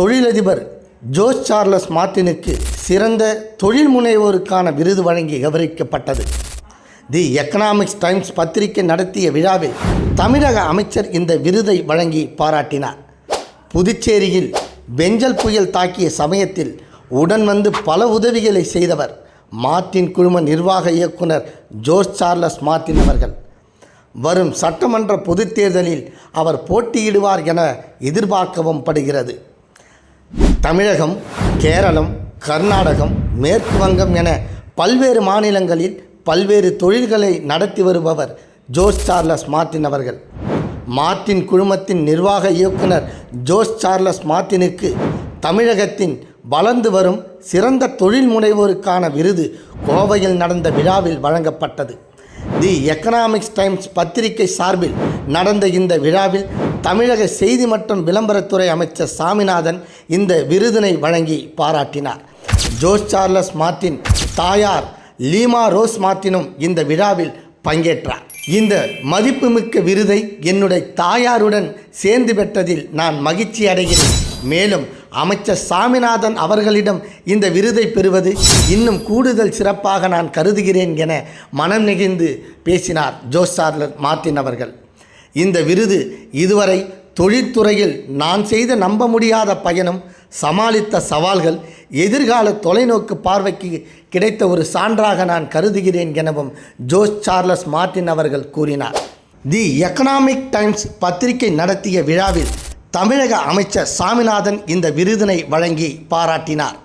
தொழிலதிபர் Jose Charles மார்ட்டினுக்கு சிறந்த தொழில் முனைவோருக்கான விருது வழங்கி கௌரவிக்கப்பட்டது. தி எக்கனாமிக்ஸ் டைம்ஸ் பத்திரிகை நடத்திய விழாவில் தமிழக அமைச்சர் இந்த விருதை வழங்கி பாராட்டினார். புதுச்சேரியில் பெஞ்சல் புயல் தாக்கிய சமயத்தில் உடன் வந்து பல உதவிகளை செய்தவர் மார்ட்டின் குழும நிர்வாக இயக்குனர் ஜோஸ் சார்லஸ் மார்ட்டின் அவர்கள். வரும் சட்டமன்ற பொதுத் தேர்தலில் அவர் போட்டியிடுவார் என எதிர்பார்க்கவும் படுகிறது. தமிழகம், கேரளம், கர்நாடகம், மேற்கு வங்கம் என பல்வேறு மாநிலங்களில் பல்வேறு தொழில்களை நடத்தி வருபவர் ஜோஸ் சார்லஸ் மார்ட்டின் அவர்கள். மார்ட்டின் குழுமத்தின் நிர்வாக இயக்குனர் ஜோஸ் சார்லஸ் மார்ட்டினுக்கு தமிழகத்தின் வளர்ந்து வரும் சிறந்த தொழில் முனைவோருக்கான விருது கோவையில் நடந்த விழாவில் வழங்கப்பட்டது. தி எக்கனாமிக்ஸ் டைம்ஸ் பத்திரிகை சார்பில் நடந்த இந்த விழாவில் தமிழக செய்தி மற்றும் விளம்பரத்துறை அமைச்சர் சாமிநாதன் இந்த விருதினை வழங்கி பாராட்டினார். ஜோஸ் சார்லஸ் மார்ட்டின் தாயார் லீமா ரோஸ் மார்ட்டினும் இந்த விழாவில் பங்கேற்றார். இந்த மதிப்புமிக்க விருதை என்னுடைய தாயாருடன் சேர்ந்து பெற்றதில் நான் மகிழ்ச்சி அடைகிறேன். மேலும் அமைச்சர் சாமிநாதன் அவர்களிடம் இந்த விருதை பெறுவது இன்னும் கூடுதல் சிறப்பாக நான் கருதுகிறேன் என மனம் நெகிழ்ந்து பேசினார் ஜோஸ் சார்லஸ் மார்ட்டின் அவர்கள். இந்த விருது இதுவரை தொழில்துறையில் நான் செய்த நம்ப முடியாத பயணம், சமாளித்த சவால்கள், எதிர்கால தொலைநோக்கு பார்வைக்கு கிடைத்த ஒரு சான்றாக நான் கருதுகிறேன் எனவும் ஜோஸ் சார்லஸ் மார்ட்டின் அவர்கள் கூறினார். தி எக்கனாமிக் டைம்ஸ் பத்திரிகை நடத்திய விழாவில் தமிழக அமைச்சர் சாமிநாதன் இந்த விருதினை வழங்கி பாராட்டினார்.